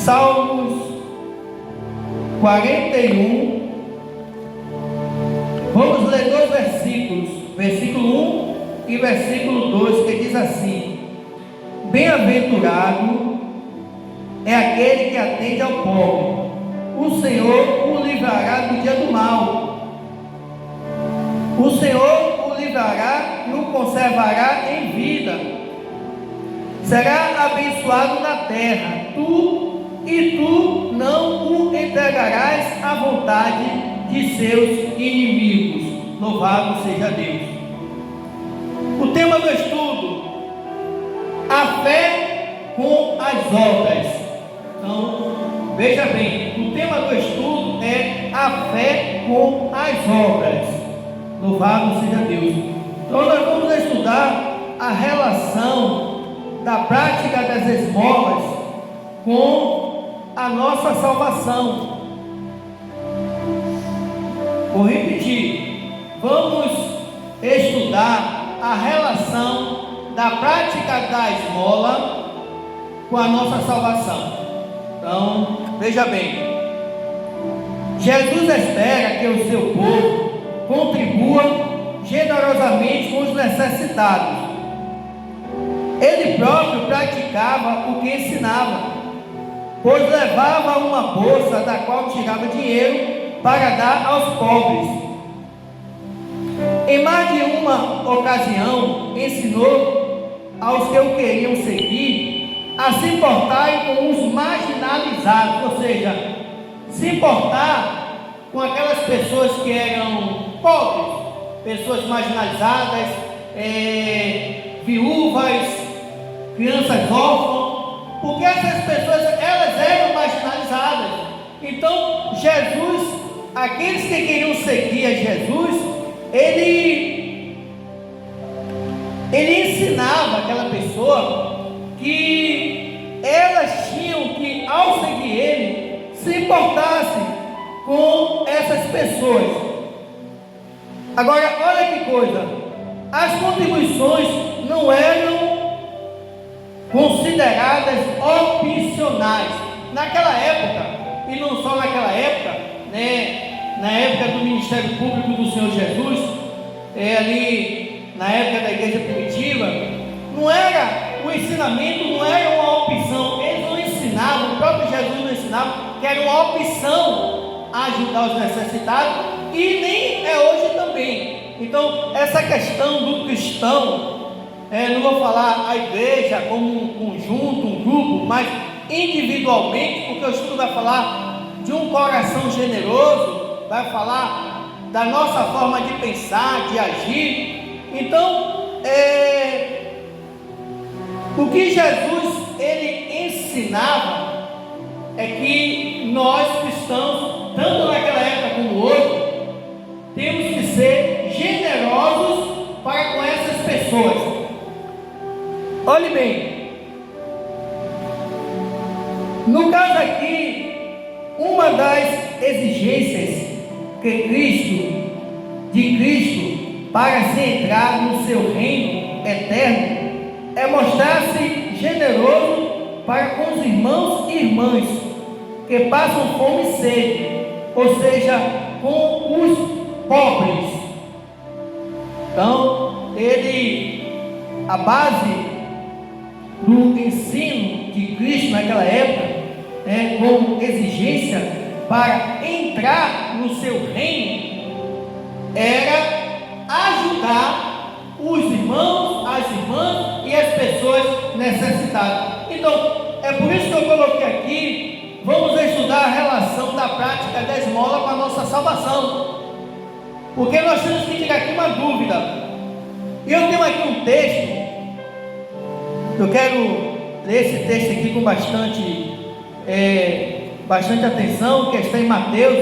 Salmos 41. Vamos ler dois versículos, versículo 1 e versículo 2, que diz assim: Bem-aventurado é aquele que atende ao pobre, o Senhor o livrará do dia do mal, o Senhor o livrará e o conservará em vida, será abençoado na terra, tu não o entregarás à vontade de seus inimigos. Louvado seja Deus. O tema do estudo: a fé com as obras. Então, veja bem, o tema do estudo é a fé com as obras. Louvado seja Deus. Então nós vamos estudar a relação da prática das esmolas com a nossa salvação. Vou repetir, vamos estudar a relação da prática da esmola com a nossa salvação. Então, veja bem, Jesus espera que o seu povo contribua generosamente com os necessitados. Ele próprio praticava o que ensinava, pois levava uma bolsa da qual tirava dinheiro para dar aos pobres. Em mais de uma ocasião, ensinou aos que o queriam seguir a se importarem com os marginalizados, ou seja, se importar com aquelas pessoas que eram pobres, pessoas marginalizadas, viúvas, crianças órfãs, porque essas pessoas, elas eram marginalizadas. Então, Jesus, aqueles que queriam seguir a Jesus, ele ensinava aquela pessoa que elas tinham que, ao seguir ele, se importassem com essas pessoas. Agora, olha que coisa, as contribuições não eram consideradas opcionais naquela época, e não só naquela época, né? Na época do ministério público do Senhor Jesus, ali na época da igreja primitiva, não era, o ensinamento não era uma opção. Eles não ensinavam, o próprio Jesus não ensinava que era uma opção ajudar os necessitados, e nem é hoje também. Então, essa questão do cristão, não vou falar a igreja como um conjunto, um grupo, mas individualmente, porque o estudo vai falar de um coração generoso, vai falar da nossa forma de pensar, de agir. Então, o que Jesus ele ensinava é que nós cristãos, tanto naquela época como hoje, temos que ser generosos para com essas pessoas. Olhe bem, no caso aqui, uma das exigências de Cristo para se entrar no seu reino eterno é mostrar-se generoso para com os irmãos e irmãs que passam fome e sede, ou seja, com os pobres. Então, a base do ensino de Cristo naquela época, como exigência para entrar no seu reino, era ajudar os irmãos, as irmãs e as pessoas necessitadas. Então, é por isso que eu coloquei aqui, vamos estudar a relação da prática da esmola com a nossa salvação, porque nós temos que tirar aqui uma dúvida. E eu tenho aqui um texto. Eu quero ler esse texto aqui com bastante atenção, que está em Mateus,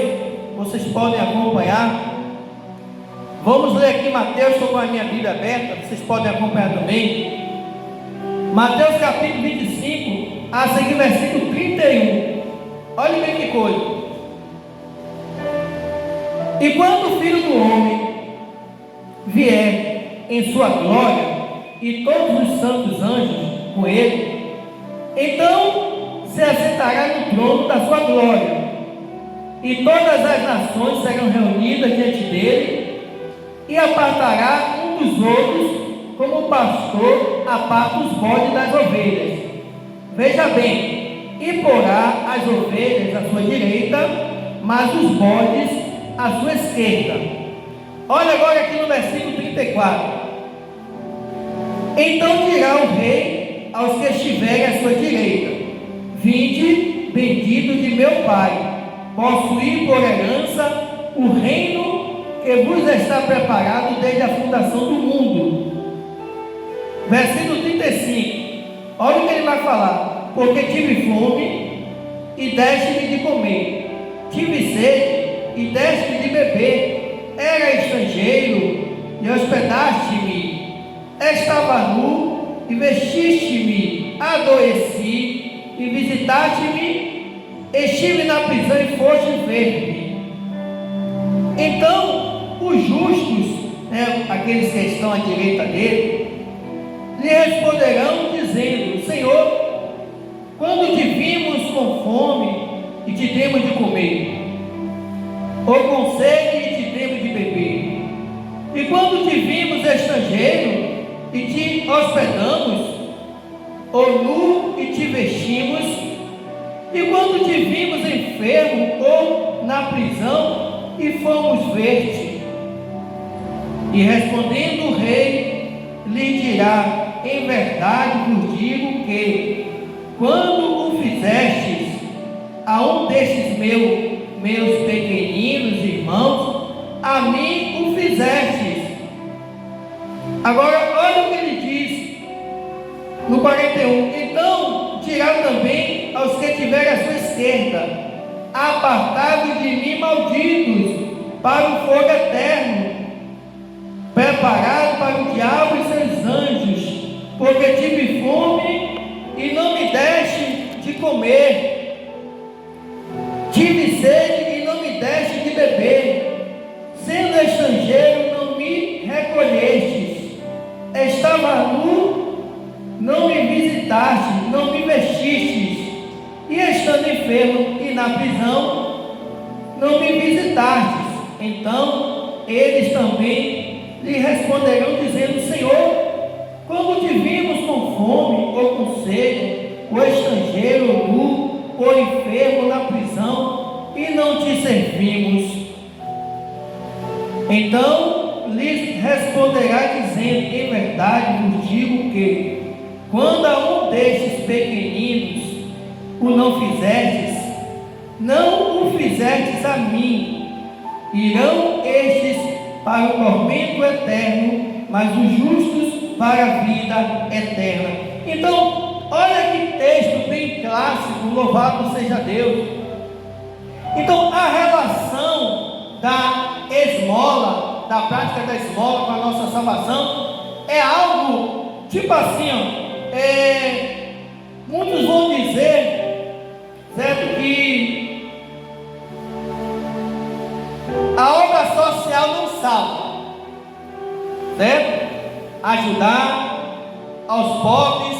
vocês podem acompanhar. Vamos ler aqui Mateus, estou com a minha Bíblia aberta, vocês podem acompanhar também. Mateus capítulo 25, a seguir versículo 31. Olha bem que coisa. E quando o Filho do Homem vier em sua glória, e todos os santos anjos com ele, então se assentará no trono da sua glória, e todas as nações serão reunidas diante dele, e apartará um dos outros, como o pastor aparta os bodes das ovelhas. Veja bem, e porá as ovelhas à sua direita, mas os bodes à sua esquerda. Olha agora aqui no versículo 34. Então dirá o rei aos que estiverem à sua direita: vinde, bendito de meu Pai, possuir por herança o reino que vos está preparado desde a fundação do mundo. Versículo 35. Olha o que ele vai falar: porque tive fome e deste-me de comer, tive sede e deste-me de beber, era estrangeiro e hospedaste-me, estava nu e vestiste-me, adoeci e visitaste-me, estive na prisão e foste ver-me. Então os justos, aqueles que estão à direita dele, lhe responderão dizendo: Senhor, quando te vimos com fome e te demos de comer, ou com sede e te demos de beber? E quando te vimos estrangeiro e te hospedamos, ou nu e te vestimos? E quando te vimos enfermo ou na prisão e fomos ver-te? E respondendo o rei, lhe dirá: em verdade vos digo que, quando o fizestes a um destes meus pequeninos irmãos, a mim o fizestes. Agora olha o que ele diz no 41. Então dirá também aos que tiverem à sua esquerda: apartai-vos de mim, malditos, para o fogo eterno, preparado para o diabo e seus anjos, porque tive fome e não me deste de comer, tive sede e não me deste de beber, sendo estrangeiro não me recolhestes, estava nu, não me visitaste, não me vestistes, e estando enfermo e na prisão, não me visitastes. Então eles também lhe responderão dizendo: Senhor, quando te vimos com fome ou com sede, ou estrangeiro ou nu, ou enfermo na prisão, e não te servimos? Então lhes responderá dizendo: em verdade vos digo que, quando a um destes pequeninos o não fizestes, não o fizestes a mim. Irão estes para o tormento eterno, mas os justos para a vida eterna. Então, olha que texto bem clássico, louvado seja Deus. Então, a relação da esmola, da prática da esmola com a nossa salvação, é algo tipo assim, muitos vão dizer, certo, que a obra social não salva, certo? Ajudar aos pobres,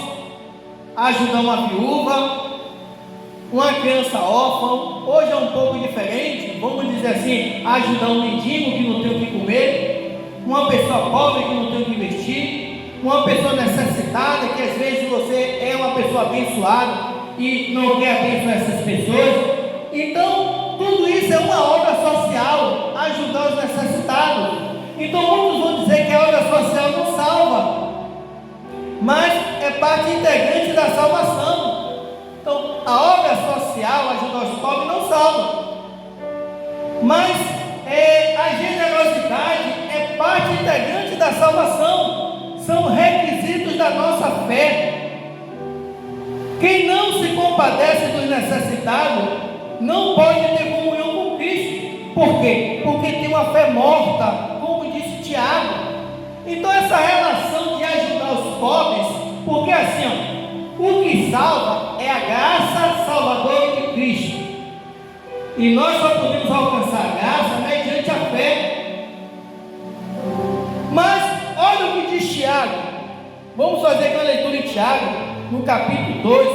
ajudar uma viúva, uma criança órfã. Hoje é um pouco diferente, vamos dizer assim, ajudar um mendigo que não tem o que comer, uma pessoa pobre que não tem o que vestir, uma pessoa necessitada, que às vezes você é uma pessoa abençoada e não quer abençoar essas pessoas. Então, tudo isso é uma obra social, ajudar os necessitados. Então, muitos vão dizer que a obra social não salva, mas é parte integrante da salvação. Então, a obra social, ajudar os pobres, não salva, mas a generosidade é parte integrante da salvação, são requisitos da nossa fé. Quem não se compadece dos necessitados não pode ter comunhão com Cristo. Por quê? Porque tem uma fé morta, como disse Tiago. Então essa relação de ajudar os pobres, porque assim, o que salva é a graça salvadora de Cristo, e nós só podemos alcançar a graça mediante a fé. Mas olha o que diz Tiago. Vamos fazer uma leitura em Tiago, no capítulo 2,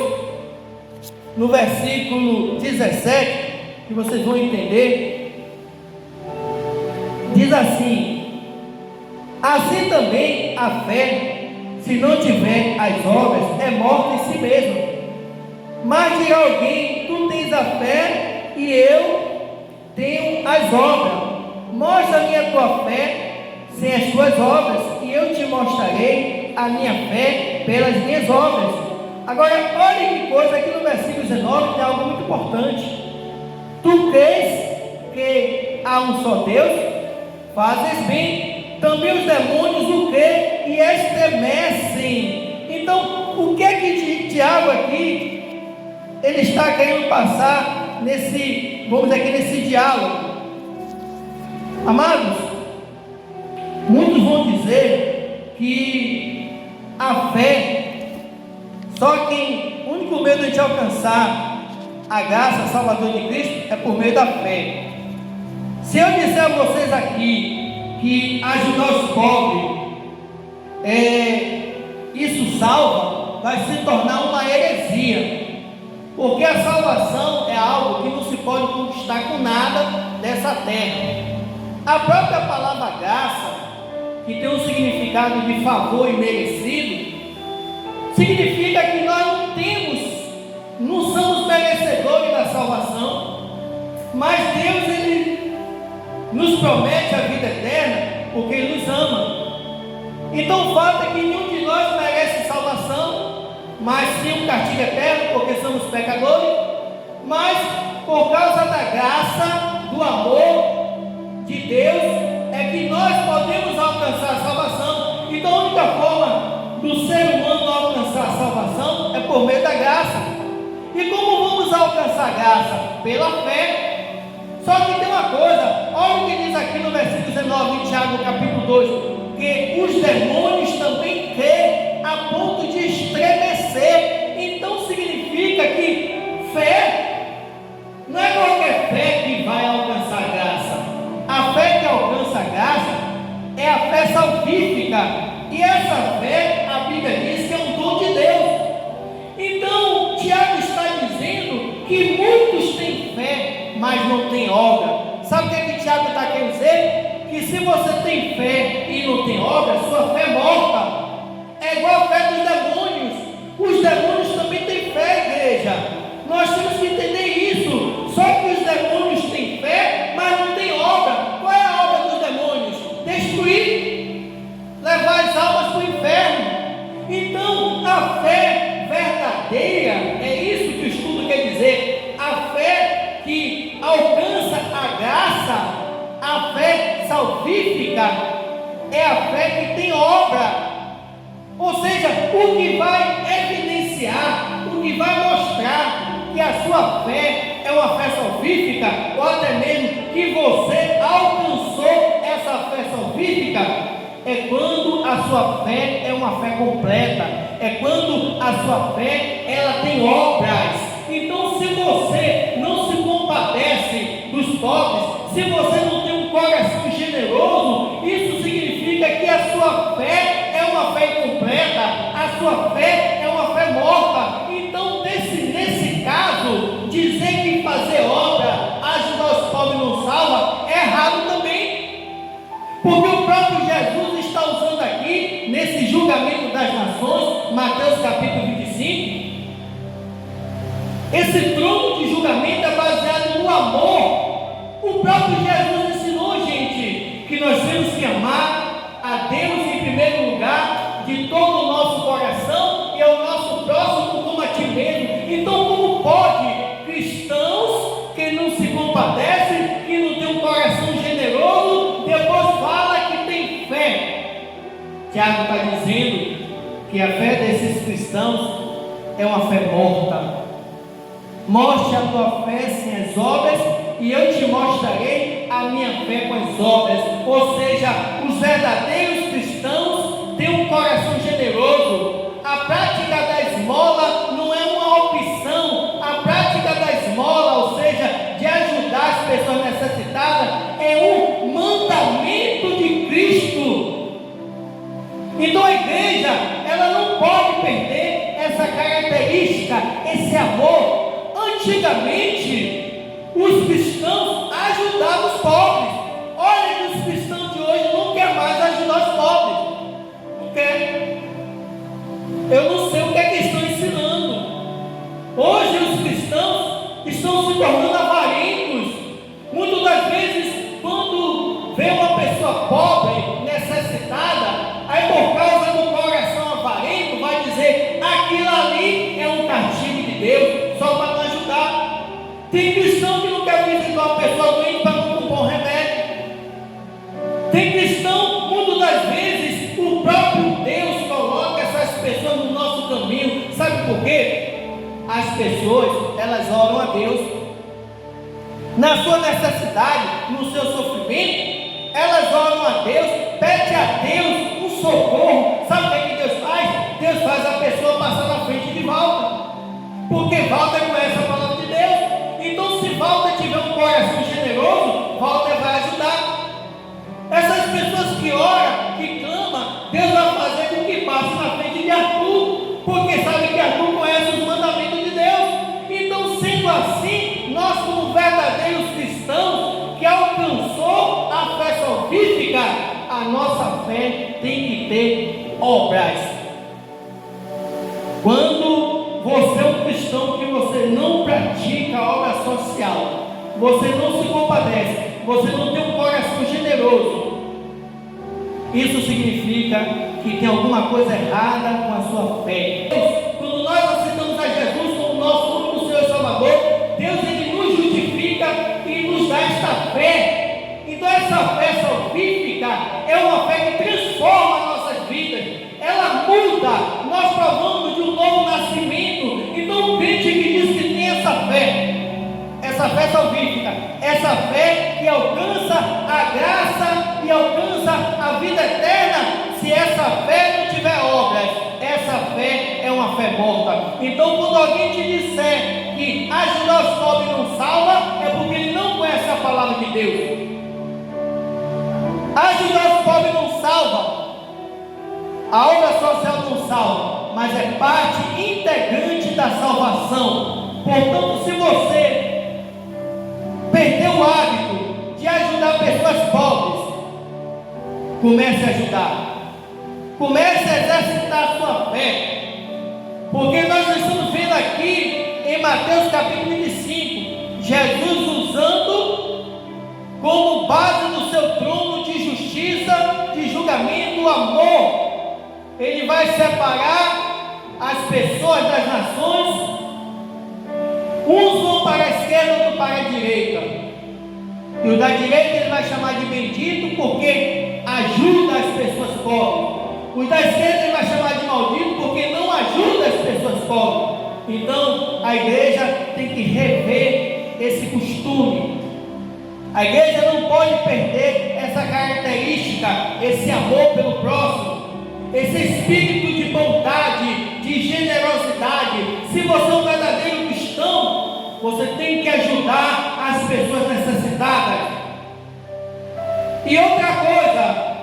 no versículo 17, que vocês vão entender, diz assim: assim também a fé, se não tiver as obras, é morta em si mesma. Mas dirá alguém: tu tens a fé e eu tenho as obras. Mostra-me a tua fé sem as tuas obras, e eu te mostrarei a minha fé pelas minhas obras. Agora, olha que coisa, aqui no versículo 19 tem algo muito importante. Tu crês que há um só Deus? Fazes bem. Também os demônios o creem e estremecem. Então, o que é que Tiago aqui, ele está querendo passar nesse, vamos dizer aqui, nesse diálogo? Amados, muitos vão dizer que a fé, só quem, o único meio de a gente alcançar a graça salvadora de Cristo é por meio da fé. Se eu disser a vocês aqui que ajudar os pobres, isso salva, vai se tornar uma heresia, porque a salvação é algo que não se pode conquistar com nada dessa terra. A própria palavra graça, que tem um significado de favor imerecido, significa que nós não somos merecedores da salvação, mas Deus, Ele nos promete a vida eterna, porque Ele nos ama. Então o fato é que nenhum de nós merece salvação, mas sim um castigo eterno, porque somos pecadores, mas por causa da graça, do amor de Deus, é que nós podemos alcançar a salvação. Então a única forma do ser humano alcançar a salvação é por meio da graça. E como vamos alcançar a graça? Pela fé. Só que tem uma coisa, olha o que diz aqui no versículo 19 de Tiago, capítulo 2, que os demônios também creem a ponto de estremecer. Então significa que fé não é qualquer fé que vai alcançar a graça. A fé que alcança a graça é a fé salvífica, e essa fé, a Bíblia diz que é um dom de Deus. Então Tiago está dizendo que muitos têm fé, mas não têm obra. Sabe o que Tiago está querendo dizer? Que se você tem fé e não tem obra, sua fé é morta. É igual a fé dos demônios. Os demônios também têm fé, igreja. Nós temos que entender isso. Só que os demônios têm fé, mas não têm obra. Qual é a obra dos demônios? Destruir, levar as almas para o inferno. Então a fé verdadeira, é isso que o estudo quer dizer. A fé que alcança a graça, a fé salvífica, é a fé que tem obra. Ou seja, o que vai evidenciar, o que vai mostrar que a sua fé é uma fé salvífica, ou até mesmo que você alcançou essa fé salvífica, é quando a sua fé é uma fé completa, é quando a sua fé ela tem obras. Então, se você não se compadece dos pobres, se você não tem um coração generoso, isso significa que a sua fé é uma fé incompleta, a sua fé é uma fé morta. Então, nesse caso, dizer que fazer obra, ajudar os pobres não salva, é errado também. Porque o próprio Jesus está usando aqui, nesse julgamento das nações, Mateus capítulo 25, esse trono de julgamento é baseado no amor. O próprio Jesus ensinou, gente, que nós temos que amar a Deus em primeiro lugar, de todo o nosso coração, e ao nosso próximo como a ti mesmo. Então, como pode cristãos que não se compadecem, que não têm um coração generoso, depois fala que tem fé? Tiago está dizendo que a fé desses cristãos é uma fé morta. Mostre a tua fé sem as obras, e eu te mostrarei a minha fé com as obras. Ou seja, os verdadeiros cristãos têm um coração generoso. A prática da esmola não é uma opção. A prática da esmola, ou seja, de ajudar as pessoas necessitadas, é um mandamento de Cristo. Então a igreja, ela não pode perder essa característica, esse amor. Antigamente, os cristãos ajudavam os pobres. Olha que os cristãos de hoje não querem mais ajudar os pobres. Não quer. Eu não sei o que é que estão ensinando. Hoje os cristãos estão se tornando avarentos. Muitas das vezes, quando vê uma pessoa pobre, necessitada, aí por causa do coração avarento, vai dizer: aquilo ali é um castigo de Deus, só para não ajudar. Tem cristão que não quer visitar uma pessoa doente para não comprar um remédio. Tem cristão, muitas das vezes, o próprio Deus coloca essas pessoas no nosso caminho. Sabe por quê? As pessoas, elas oram a Deus. Na sua necessidade, no seu sofrimento, elas oram a Deus, pede a Deus um socorro. Sabe o que Deus faz? Deus faz a pessoa passar na frente de Walter, porque Walter conhece a palavra de Deus. Então, se Walter tiver um coração generoso, Walter vai ajudar. Essas pessoas que oram, que clamam, Deus vai fazer com que passe na frente de Arthur, porque sabe que Arthur conhece os mandamentos de Deus. Então, sendo assim, nós como verdadeiros cristãos que alcançou a fé salvífica, a nossa fé tem que ter obras. Quando você é um cristão que você não pratica a obra social, você não se compadece, você não tem um coração generoso, isso significa que tem alguma coisa errada com a sua fé. Quando nós aceitamos a Jesus como nosso único Senhor e Salvador, Deus ele nos justifica e nos dá esta fé. Então essa fé salvífica é uma fé que transforma nossas vidas, ela muda, nós provamos de um novo nascimento. Então o crente que diz que tem essa fé salvífica, essa fé que alcança a graça e alcança a vida eterna, se essa fé não tiver obras, essa fé é uma fé morta. Então quando alguém te disser que ajudar os pobres não salva, é porque ele não conhece a palavra de Deus. Ajudar os pobres não salva, a obra social não salva, mas é parte integrante da salvação. Portanto, se você perdeu o hábito de ajudar pessoas pobres, comece a ajudar, comece a exercitar a sua fé, porque nós estamos vendo aqui em Mateus capítulo 25, Jesus usando como base do seu trono de justiça, de julgamento, o amor. Ele vai separar as pessoas das nações. Uns vão para a esquerda, outros para a direita. E o da direita ele vai chamar de bendito, porque ajuda as pessoas pobres. O da esquerda ele vai chamar de maldito, porque não ajuda as pessoas pobres. Então a igreja tem que rever esse costume. A igreja não pode perder essa característica, esse amor pelo próximo, esse espírito de bondade, de generosidade. Se você é um verdadeiro cristão, você tem que ajudar as pessoas necessitadas. E outra coisa,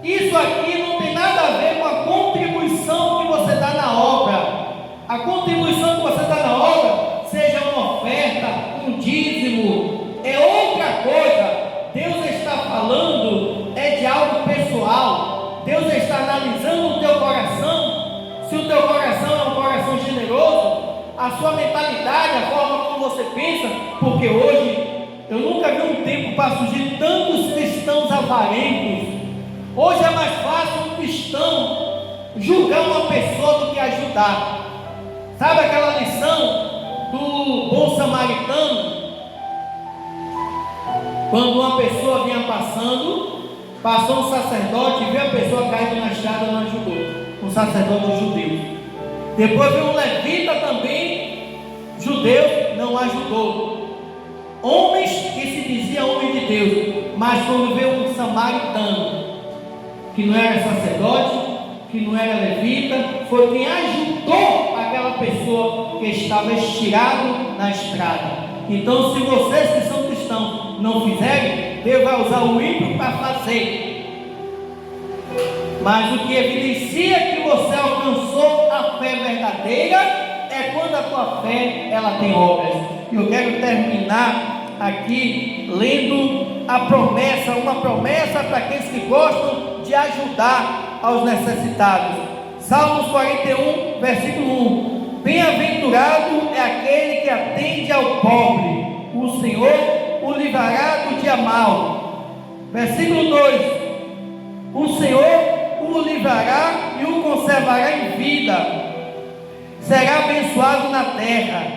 isso aqui não tem nada a ver com a contribuição que você dá na obra. A contribuição que você dá na obra, seja uma oferta, um dízimo, é outra coisa. Deus está falando de algo pessoal. Deus está analisando o teu coração. Se o teu coração é um coração generoso, a sua mentalidade, a forma como você pensa, porque hoje eu nunca vi um tempo para surgir tantos cristãos avarentos. Hoje é mais fácil um cristão julgar uma pessoa do que ajudar. Sabe aquela lição do bom samaritano? Quando uma pessoa vinha passou um sacerdote e viu a pessoa caindo na estrada, não ajudou. Um sacerdote judeu. Depois veio um levita também, judeu, não ajudou. Homens que se diziam homem de Deus, mas quando veio um samaritano, que não era sacerdote, que não era levita, foi quem ajudou aquela pessoa que estava estirado na estrada. Então, se vocês que são cristãos não fizerem, Deus vai usar o ímpio para fazer. Mas o que evidencia que você alcançou a fé verdadeira é quando a sua fé ela tem obras. E eu quero terminar aqui lendo a promessa, uma promessa para aqueles que gostam de ajudar aos necessitados. Salmos 41, versículo 1. Bem-aventurado é aquele que atende ao pobre, o Senhor o livrará do dia mau. Versículo 2. O Senhor o livrará e o conservará em vida. Será abençoado na terra,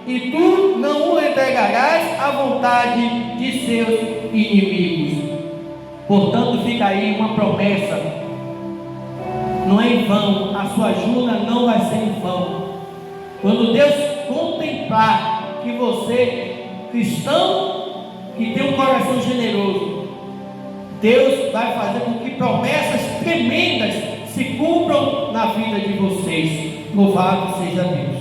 e tu não o entregarás à vontade de seus inimigos. Portanto, fica aí uma promessa. Não é em vão, a sua ajuda não vai ser em vão. Quando Deus contemplar que você, cristão, que tem um coração generoso, Deus vai fazer com que promessas tremendas se cumpram na vida de vocês. Louvado seja Deus.